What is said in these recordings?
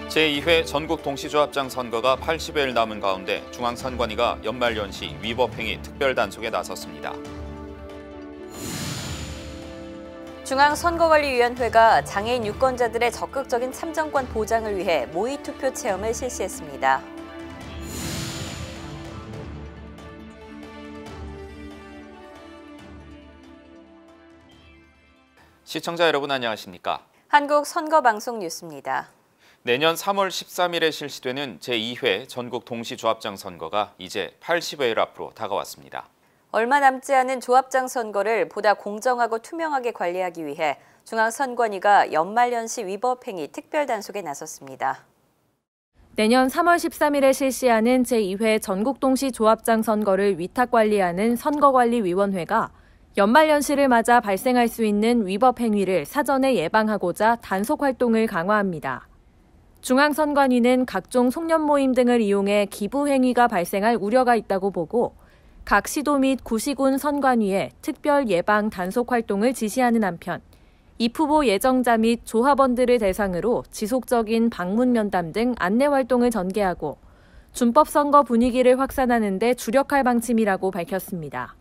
제2회 전국 동시조합장 선거가 80여일 남은 가운데 중앙선관위가 연말연시 위법행위 특별단속에 나섰습니다. 중앙선거관리위원회가 장애인 유권자들의 적극적인 참정권 보장을 위해 모의투표 체험을 실시했습니다. 시청자 여러분 안녕하십니까? 한국선거방송 뉴스입니다. 내년 3월 13일에 실시되는 제2회 전국 동시조합장 선거가 이제 80여일 앞으로 다가왔습니다. 얼마 남지 않은 조합장 선거를 보다 공정하고 투명하게 관리하기 위해 중앙선관위가 연말연시 위법행위 특별단속에 나섰습니다. 내년 3월 13일에 실시하는 제2회 전국 동시조합장 선거를 위탁관리하는 선거관리위원회가 연말연시를 맞아 발생할 수 있는 위법행위를 사전에 예방하고자 단속활동을 강화합니다. 중앙선관위는 각종 송년 모임 등을 이용해 기부행위가 발생할 우려가 있다고 보고 각 시도 및 구시군 선관위에 특별 예방 단속 활동을 지시하는 한편 입후보 예정자 및 조합원들을 대상으로 지속적인 방문 면담 등 안내 활동을 전개하고 준법 선거 분위기를 확산하는 데 주력할 방침이라고 밝혔습니다.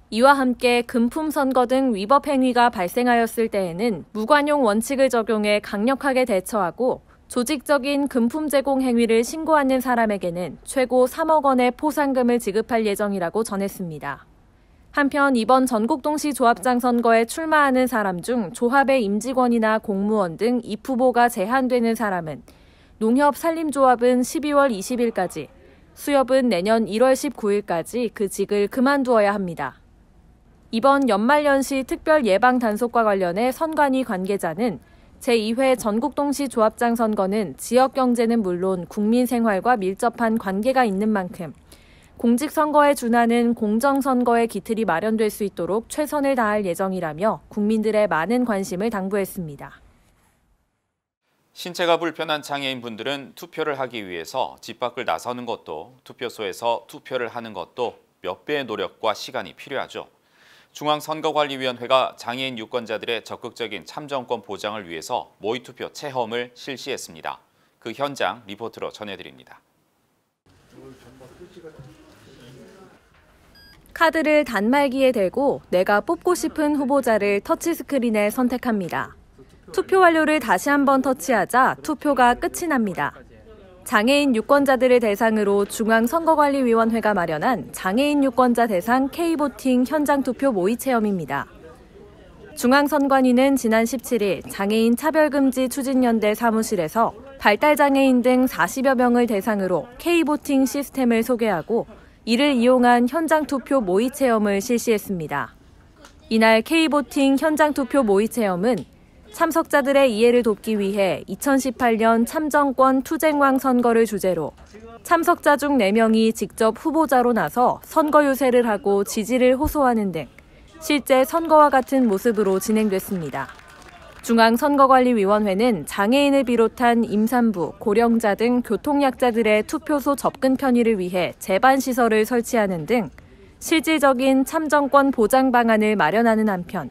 이와 함께 금품 선거 등 위법 행위가 발생하였을 때에는 무관용 원칙을 적용해 강력하게 대처하고 조직적인 금품 제공 행위를 신고하는 사람에게는 최고 3억 원의 포상금을 지급할 예정이라고 전했습니다. 한편 이번 전국 동시조합장 선거에 출마하는 사람 중 조합의 임직원이나 공무원 등 입후보가 제한되는 사람은 농협산림조합은 12월 20일까지, 수협은 내년 1월 19일까지 그 직을 그만두어야 합니다. 이번 연말연시 특별 예방 단속과 관련해 선관위 관계자는 제2회 전국 동시조합장 선거는 지역 경제는 물론 국민 생활과 밀접한 관계가 있는 만큼 공직선거에 준하는 공정선거의 기틀이 마련될 수 있도록 최선을 다할 예정이라며 국민들의 많은 관심을 당부했습니다. 신체가 불편한 장애인분들은 투표를 하기 위해서 집 밖을 나서는 것도 투표소에서 투표를 하는 것도 몇 배의 노력과 시간이 필요하죠. 중앙선거관리위원회가 장애인 유권자들의 적극적인 참정권 보장을 위해서 모의투표 체험을 실시했습니다. 그 현장 리포트로 전해드립니다. 카드를 단말기에 대고 내가 뽑고 싶은 후보자를 터치스크린에 선택합니다. 투표 완료를 다시 한번 터치하자 투표가 끝이 납니다. 장애인 유권자들을 대상으로 중앙선거관리위원회가 마련한 장애인 유권자 대상 K보팅 현장투표 모의체험입니다. 중앙선관위는 지난 17일 장애인 차별금지 추진연대 사무실에서 발달장애인 등 40여 명을 대상으로 K보팅 시스템을 소개하고 이를 이용한 현장투표 모의체험을 실시했습니다. 이날 K보팅 현장투표 모의체험은 참석자들의 이해를 돕기 위해 2018년 참정권 투쟁왕 선거를 주제로 참석자 중 4명이 직접 후보자로 나서 선거 유세를 하고 지지를 호소하는 등 실제 선거와 같은 모습으로 진행됐습니다. 중앙선거관리위원회는 장애인을 비롯한 임산부, 고령자 등 교통약자들의 투표소 접근 편의를 위해 제반시설을 설치하는 등 실질적인 참정권 보장 방안을 마련하는 한편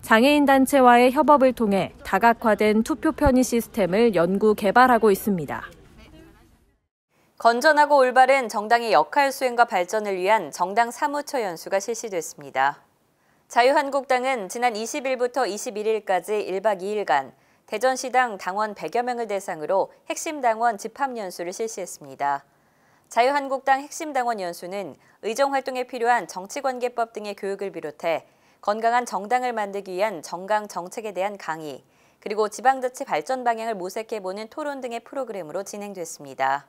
장애인 단체와의 협업을 통해 다각화된 투표 편의 시스템을 연구 개발하고 있습니다. 건전하고 올바른 정당의 역할 수행과 발전을 위한 정당 사무처 연수가 실시됐습니다. 자유한국당은 지난 20일부터 21일까지 1박 2일간 대전시당 당원 100여 명을 대상으로 핵심 당원 집합 연수를 실시했습니다. 자유한국당 핵심 당원 연수는 의정활동에 필요한 정치관계법 등의 교육을 비롯해 건강한 정당을 만들기 위한 정강 정책에 대한 강의, 그리고 지방자치 발전 방향을 모색해보는 토론 등의 프로그램으로 진행됐습니다.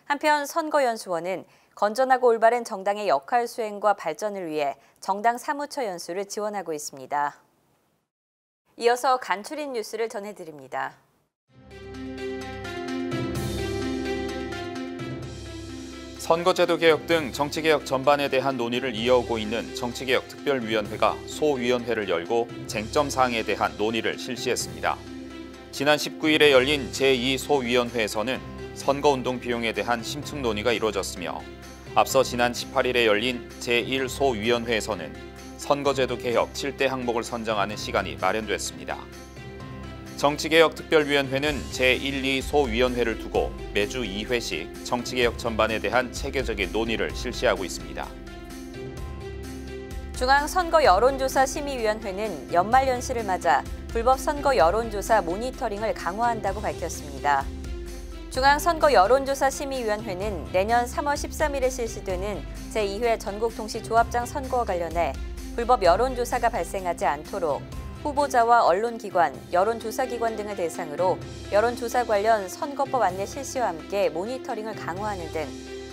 한편 선거연수원은 건전하고 올바른 정당의 역할 수행과 발전을 위해 정당 사무처 연수를 지원하고 있습니다. 이어서 간추린 뉴스를 전해드립니다. 선거제도 개혁 등 정치개혁 전반에 대한 논의를 이어오고 있는 정치개혁 특별위원회가 소위원회를 열고 쟁점 사항에 대한 논의를 실시했습니다. 지난 19일에 열린 제2소위원회에서는 선거운동 비용에 대한 심층 논의가 이루어졌으며 앞서 지난 18일에 열린 제1소위원회에서는 선거제도 개혁 7대 항목을 선정하는 시간이 마련됐습니다. 정치개혁특별위원회는 제1, 2 소위원회를 두고 매주 2회씩 정치개혁 전반에 대한 체계적인 논의를 실시하고 있습니다. 중앙선거 여론조사 심의위원회는 연말연시를 맞아 불법 선거 여론조사 모니터링을 강화한다고 밝혔습니다. 중앙선거 여론조사 심의위원회는 내년 3월 13일에 실시되는 제2회 전국동시조합장 선거와 관련해 불법 여론조사가 발생하지 않도록 후보자와 언론기관, 여론조사기관 등을 대상으로 여론조사 관련 선거법 안내 실시와 함께 모니터링을 강화하는 등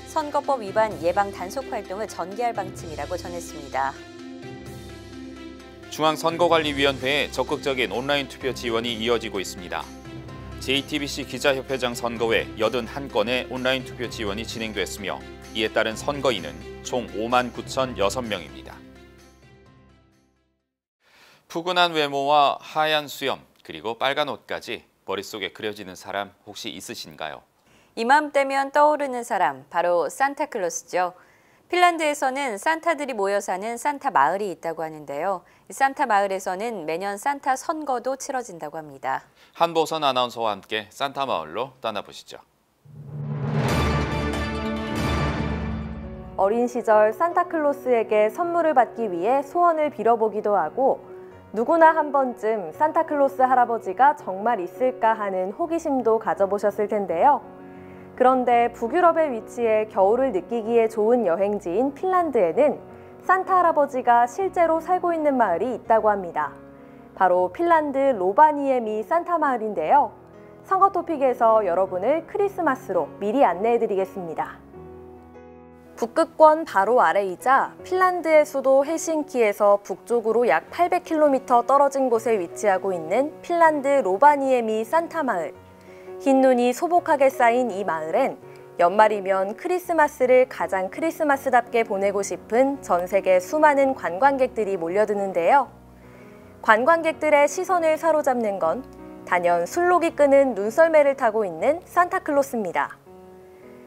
선거법 위반 예방 단속 활동을 전개할 방침이라고 전했습니다. 중앙선거관리위원회의 적극적인 온라인 투표 지원이 이어지고 있습니다. JTBC 기자협회장 선거외 81건의 온라인 투표 지원이 진행됐으며 이에 따른 선거인은 총 59,006명입니다. 푸근한 외모와 하얀 수염, 그리고 빨간 옷까지 머릿속에 그려지는 사람 혹시 있으신가요? 이맘때면 떠오르는 사람, 바로 산타클로스죠. 핀란드에서는 산타들이 모여 사는 산타 마을이 있다고 하는데요. 산타 마을에서는 매년 산타 선거도 치러진다고 합니다. 한보선 아나운서와 함께 산타 마을로 떠나보시죠. 어린 시절 산타클로스에게 선물을 받기 위해 소원을 빌어보기도 하고 누구나 한 번쯤 산타클로스 할아버지가 정말 있을까 하는 호기심도 가져보셨을 텐데요. 그런데 북유럽에 위치해 겨울을 느끼기에 좋은 여행지인 핀란드에는 산타 할아버지가 실제로 살고 있는 마을이 있다고 합니다. 바로 핀란드 로바니에미 산타 마을인데요. 선거 토픽에서 여러분을 크리스마스로 미리 안내해드리겠습니다. 북극권 바로 아래이자 핀란드의 수도 헬싱키에서 북쪽으로 약 800km 떨어진 곳에 위치하고 있는 핀란드 로바니에미 산타 마을. 흰 눈이 소복하게 쌓인 이 마을엔 연말이면 크리스마스를 가장 크리스마스답게 보내고 싶은 전 세계 수많은 관광객들이 몰려드는데요. 관광객들의 시선을 사로잡는 건 단연 술록이 끄는 눈썰매를 타고 있는 산타클로스입니다.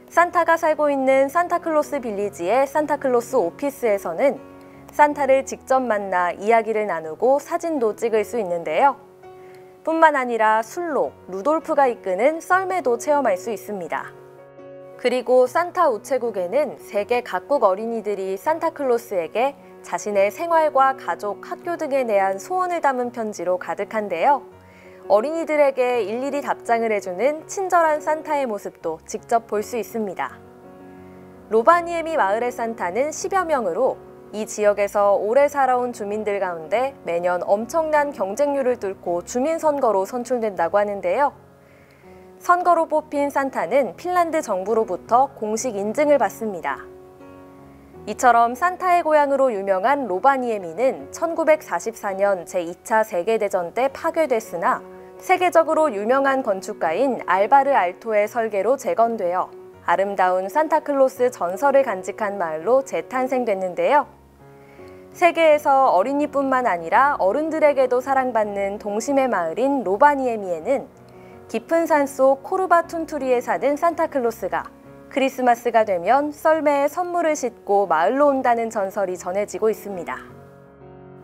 산타가 살고 있는 산타클로스 빌리지의 산타클로스 오피스에서는 산타를 직접 만나 이야기를 나누고 사진도 찍을 수 있는데요. 뿐만 아니라 술록, 루돌프가 이끄는 썰매도 체험할 수 있습니다. 그리고 산타 우체국에는 세계 각국 어린이들이 산타클로스에게 자신의 생활과 가족, 학교 등에 대한 소원을 담은 편지로 가득한데요. 어린이들에게 일일이 답장을 해주는 친절한 산타의 모습도 직접 볼 수 있습니다. 로바니에미 마을의 산타는 10여 명으로 이 지역에서 오래 살아온 주민들 가운데 매년 엄청난 경쟁률을 뚫고 주민선거로 선출된다고 하는데요. 선거로 뽑힌 산타는 핀란드 정부로부터 공식 인증을 받습니다. 이처럼 산타의 고향으로 유명한 로바니에미는 1944년 제2차 세계대전 때 파괴됐으나 세계적으로 유명한 건축가인 알바르 알토의 설계로 재건되어 아름다운 산타클로스 전설을 간직한 마을로 재탄생됐는데요. 세계에서 어린이뿐만 아니라 어른들에게도 사랑받는 동심의 마을인 로바니에미에는 깊은 산속 코르바 툰투리에 사는 산타클로스가 크리스마스가 되면 썰매에 선물을 싣고 마을로 온다는 전설이 전해지고 있습니다.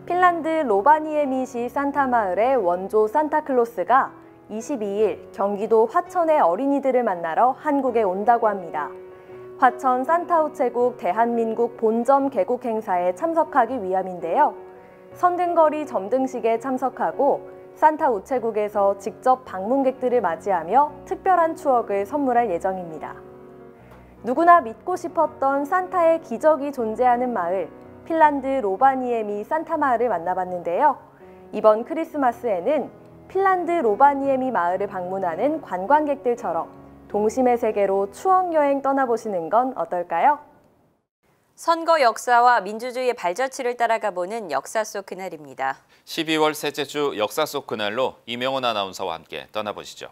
핀란드 로바니에미시 산타 마을의 원조 산타클로스가 22일 경기도 화천의 어린이들을 만나러 한국에 온다고 합니다. 화천 산타 우체국 대한민국 본점 개국 행사에 참석하기 위함인데요. 선등거리 점등식에 참석하고 산타 우체국에서 직접 방문객들을 맞이하며 특별한 추억을 선물할 예정입니다. 누구나 믿고 싶었던 산타의 기적이 존재하는 마을, 핀란드 로바니에미 산타 마을을 만나봤는데요. 이번 크리스마스에는 핀란드 로바니에미 마을을 방문하는 관광객들처럼 동심의 세계로 추억여행 떠나보시는 건 어떨까요? 선거 역사와 민주주의의 발자취를 따라가보는 역사 속 그날입니다. 12월 셋째 주 역사 속 그날로 이명원 아나운서와 함께 떠나보시죠.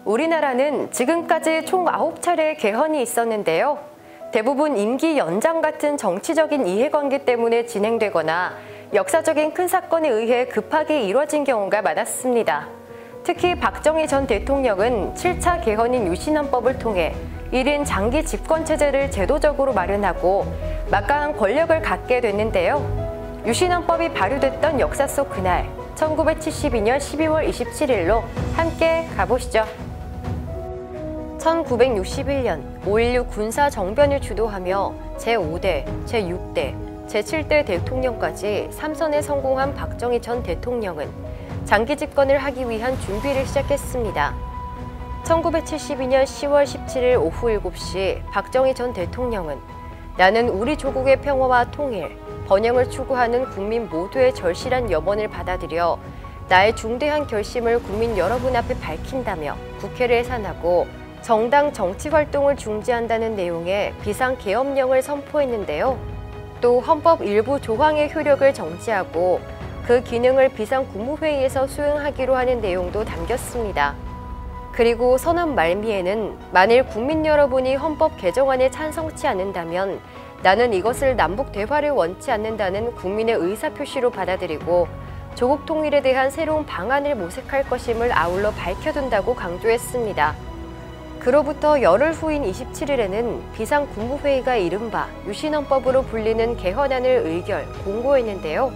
우리나라는 지금까지 총 9차례의 개헌이 있었는데요. 대부분 임기 연장 같은 정치적인 이해관계 때문에 진행되거나 역사적인 큰 사건에 의해 급하게 이뤄진 경우가 많았습니다. 특히 박정희 전 대통령은 7차 개헌인 유신헌법을 통해 1인 장기 집권체제를 제도적으로 마련하고 막강한 권력을 갖게 됐는데요. 유신헌법이 발효됐던 역사 속 그날 1972년 12월 27일로 함께 가보시죠. 1961년 5.16 군사정변을 주도하며 제5대, 제6대, 제7대 대통령까지 3선에 성공한 박정희 전 대통령은 장기 집권을 하기 위한 준비를 시작했습니다. 1972년 10월 17일 오후 7시 박정희 전 대통령은 나는 우리 조국의 평화와 통일, 번영을 추구하는 국민 모두의 절실한 염원을 받아들여 나의 중대한 결심을 국민 여러분 앞에 밝힌다며 국회를 해산하고 정당 정치 활동을 중지한다는 내용의 비상계엄령을 선포했는데요. 또 헌법 일부 조항의 효력을 정지하고 그 기능을 비상국무회의에서 수행하기로 하는 내용도 담겼습니다. 그리고 선언 말미에는 만일 국민 여러분이 헌법 개정안에 찬성치 않는다면 나는 이것을 남북 대화를 원치 않는다는 국민의 의사표시로 받아들이고 조국 통일에 대한 새로운 방안을 모색할 것임을 아울러 밝혀둔다고 강조했습니다. 그로부터 열흘 후인 27일에는 비상국무회의가 이른바 유신헌법으로 불리는 개헌안을 의결, 공고했는데요.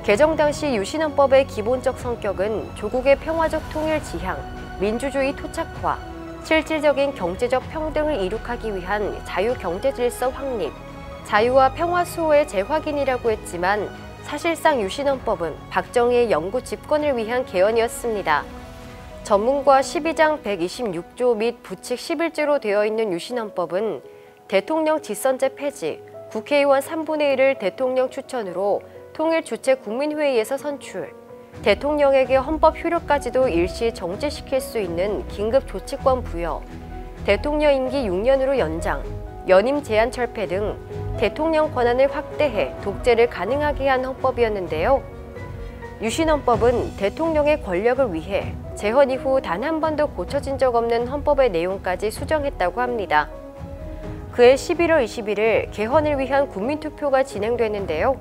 개정 당시 유신헌법의 기본적 성격은 조국의 평화적 통일 지향, 민주주의 토착화, 실질적인 경제적 평등을 이룩하기 위한 자유경제질서 확립, 자유와 평화 수호의 재확인이라고 했지만 사실상 유신헌법은 박정희의 영구 집권을 위한 개헌이었습니다. 전문과 12장 126조 및 부칙 11조로 되어 있는 유신헌법은 대통령 직선제 폐지, 국회의원 3분의 1을 대통령 추천으로 통일 주체 국민회의에서 선출, 대통령에게 헌법 효력까지도 일시 정지시킬 수 있는 긴급 조치권 부여, 대통령 임기 6년으로 연장, 연임 제한 철폐 등 대통령 권한을 확대해 독재를 가능하게 한 헌법이었는데요. 유신헌법은 대통령의 권력을 위해 재헌 이후 단 한 번도 고쳐진 적 없는 헌법의 내용까지 수정했다고 합니다. 그해 11월 21일 개헌을 위한 국민투표가 진행됐는데요.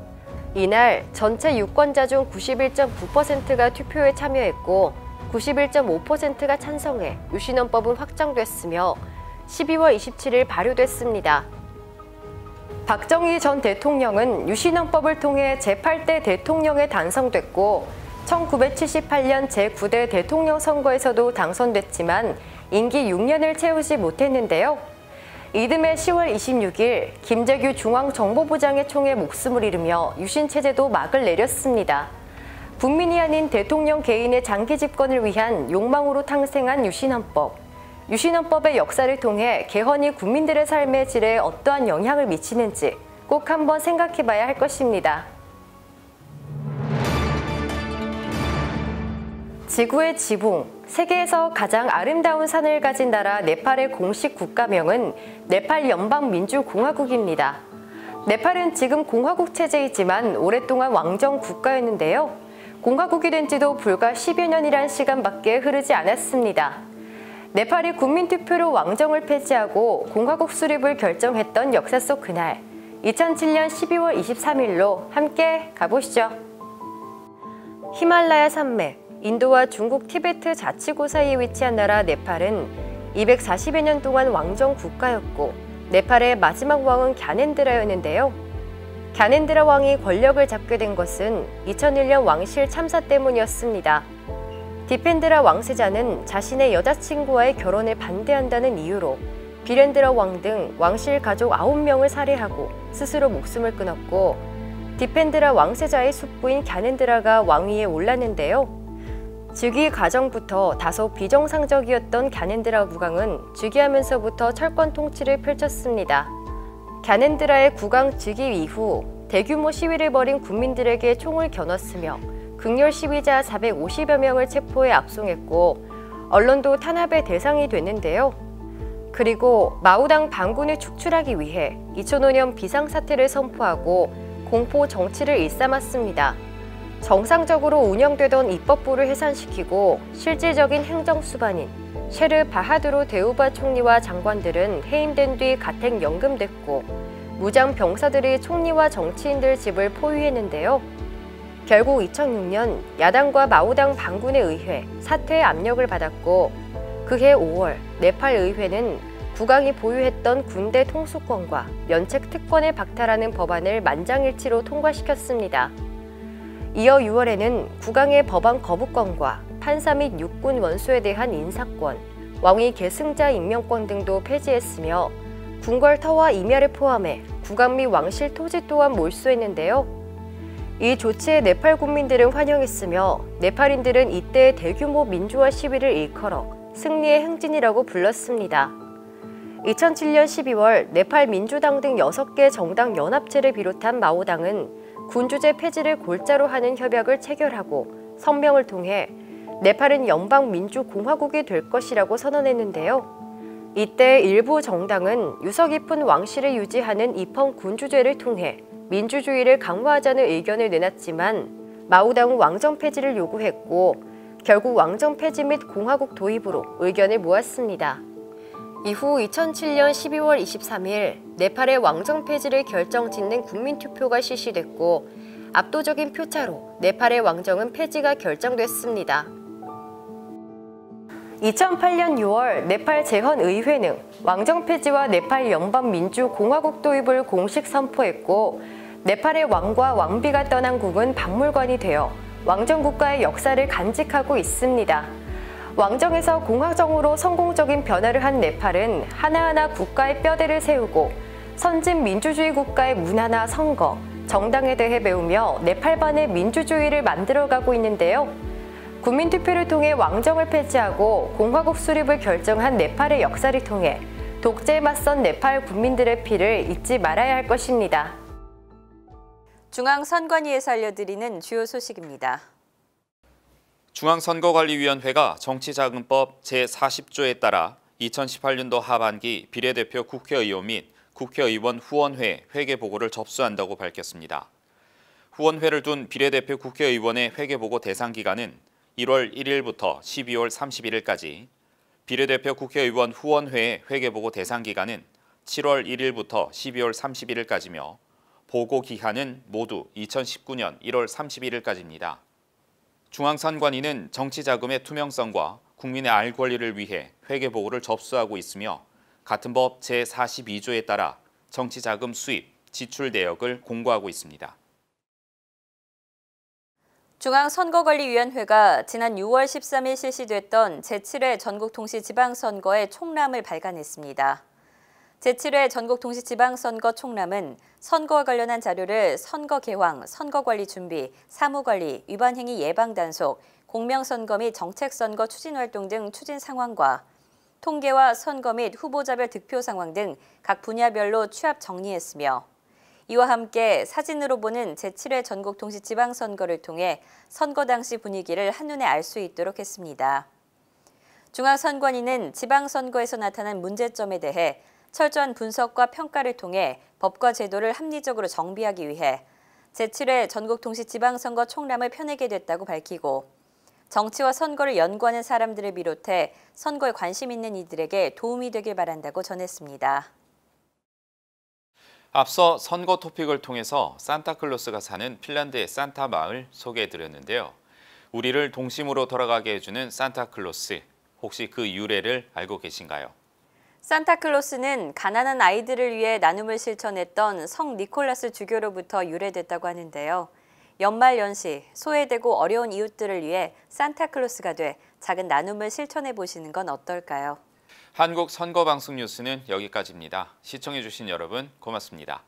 이날 전체 유권자 중 91.9%가 투표에 참여했고 91.5%가 찬성해 유신헌법은 확정됐으며 12월 27일 발효됐습니다. 박정희 전 대통령은 유신헌법을 통해 제8대 대통령에 당선됐고 1978년 제9대 대통령 선거에서도 당선됐지만 임기 6년을 채우지 못했는데요. 이듬해 10월 26일 김재규 중앙정보부장의 총에 목숨을 잃으며 유신체제도 막을 내렸습니다. 국민이 아닌 대통령 개인의 장기 집권을 위한 욕망으로 탄생한 유신헌법. 유신헌법의 역사를 통해 개헌이 국민들의 삶의 질에 어떠한 영향을 미치는지 꼭 한번 생각해봐야 할 것입니다. 지구의 지붕, 세계에서 가장 아름다운 산을 가진 나라 네팔의 공식 국가명은 네팔 연방민주공화국입니다. 네팔은 지금 공화국 체제이지만 오랫동안 왕정 국가였는데요. 공화국이 된 지도 불과 10여 년이란 시간밖에 흐르지 않았습니다. 네팔이 국민투표로 왕정을 폐지하고 공화국 수립을 결정했던 역사 속 그날, 2007년 12월 23일로 함께 가보시죠. 히말라야 산맥, 인도와 중국 티베트 자치구 사이에 위치한 나라 네팔은 240여 년 동안 왕정 국가였고 네팔의 마지막 왕은 갸넨드라였는데요. 갸넨드라 왕이 권력을 잡게 된 것은 2001년 왕실 참사 때문이었습니다. 디펜드라 왕세자는 자신의 여자친구와의 결혼을 반대한다는 이유로 비렌드라 왕 등 왕실 가족 9명을 살해하고 스스로 목숨을 끊었고 디펜드라 왕세자의 숙부인 갸넨드라가 왕위에 올랐는데요. 즉위 과정부터 다소 비정상적이었던 갸넨드라 국왕은 즉위하면서부터 철권 통치를 펼쳤습니다. 갸넨드라의 국왕 즉위 이후 대규모 시위를 벌인 국민들에게 총을 겨눴으며 극렬 시위자 450여 명을 체포해 압송했고 언론도 탄압의 대상이 됐는데요. 그리고 마오당 반군을 축출하기 위해 2005년 비상사태를 선포하고 공포 정치를 일삼았습니다. 정상적으로 운영되던 입법부를 해산시키고 실질적인 행정수반인 셰르 바하두르 데우바 총리와 장관들은 해임된 뒤 가택 연금됐고 무장 병사들이 총리와 정치인들 집을 포위했는데요. 결국 2006년 야당과 마오당 반군에 의해 사퇴의 압력을 받았고 그해 5월 네팔 의회는 국왕이 보유했던 군대 통수권과 면책 특권을 박탈하는 법안을 만장일치로 통과시켰습니다. 이어 6월에는 국왕의 법안 거부권과 판사 및 육군 원수에 대한 인사권, 왕위 계승자 임명권 등도 폐지했으며 궁궐터와 임야를 포함해 국왕 및 왕실 토지 또한 몰수했는데요. 이 조치에 네팔 국민들은 환영했으며 네팔인들은 이때 대규모 민주화 시위를 일컬어 승리의 행진이라고 불렀습니다. 2007년 12월 네팔 민주당 등 6개 정당 연합체를 비롯한 마오당은 군주제 폐지를 골자로 하는 협약을 체결하고 성명을 통해 네팔은 연방민주공화국이 될 것이라고 선언했는데요. 이때 일부 정당은 유서 깊은 왕실을 유지하는 입헌 군주제를 통해 민주주의를 강화하자는 의견을 내놨지만 마오당은 왕정 폐지를 요구했고 결국 왕정 폐지 및 공화국 도입으로 의견을 모았습니다. 이후 2007년 12월 23일 네팔의 왕정 폐지를 결정짓는 국민투표가 실시됐고 압도적인 표차로 네팔의 왕정은 폐지가 결정됐습니다. 2008년 6월 네팔 재헌의회는 왕정 폐지와 네팔 연방민주공화국 도입을 공식 선포했고 네팔의 왕과 왕비가 떠난 국은 박물관이 되어 왕정국가의 역사를 간직하고 있습니다. 왕정에서 공화정으로 성공적인 변화를 한 네팔은 하나하나 국가의 뼈대를 세우고 선진 민주주의 국가의 문화나 선거, 정당에 대해 배우며 네팔반의 민주주의를 만들어가고 있는데요. 국민투표를 통해 왕정을 폐지하고 공화국 수립을 결정한 네팔의 역사를 통해 독재에 맞선 네팔 국민들의 피를 잊지 말아야 할 것입니다. 중앙선관위에서 알려드리는 주요 소식입니다. 중앙선거관리위원회가 정치자금법 제40조에 따라 2018년도 하반기 비례대표 국회의원 및 국회의원 후원회 회계보고를 접수한다고 밝혔습니다. 후원회를 둔 비례대표 국회의원의 회계보고 대상 기간은 1월 1일부터 12월 31일까지, 비례대표 국회의원 후원회의 회계보고 대상 기간은 7월 1일부터 12월 31일까지며 보고 기한은 모두 2019년 1월 31일까지입니다. 중앙선관위는 정치자금의 투명성과 국민의 알 권리를 위해 회계보고를 접수하고 있으며 같은 법 제42조에 따라 정치자금 수입, 지출 내역을 공고하고 있습니다. 중앙선거관리위원회가 지난 6월 13일 실시됐던 제7회 전국동시지방선거의 총람을 발간했습니다. 제7회 전국동시지방선거 총람은 선거와 관련한 자료를 선거 개황, 선거관리 준비, 사무관리, 위반행위 예방 단속, 공명선거 및 정책선거 추진활동 등 추진 상황과 통계와 선거 및 후보자별 득표 상황 등 각 분야별로 취합 정리했으며 이와 함께 사진으로 보는 제7회 전국동시지방선거를 통해 선거 당시 분위기를 한눈에 알 수 있도록 했습니다. 중앙선관위는 지방선거에서 나타난 문제점에 대해 철저한 분석과 평가를 통해 법과 제도를 합리적으로 정비하기 위해 제7회 전국동시지방선거 총람을 펴내게 됐다고 밝히고 정치와 선거를 연구하는 사람들을 비롯해 선거에 관심 있는 이들에게 도움이 되길 바란다고 전했습니다. 앞서 선거 토픽을 통해서 산타클로스가 사는 핀란드의 산타 마을 소개해드렸는데요. 우리를 동심으로 돌아가게 해주는 산타클로스, 혹시 그 유래를 알고 계신가요? 산타클로스는 가난한 아이들을 위해 나눔을 실천했던 성 니콜라스 주교로부터 유래됐다고 하는데요. 연말연시, 소외되고 어려운 이웃들을 위해 산타클로스가 돼 작은 나눔을 실천해 보시는 건 어떨까요? 한국 선거방송 뉴스는 여기까지입니다. 시청해주신 여러분 고맙습니다.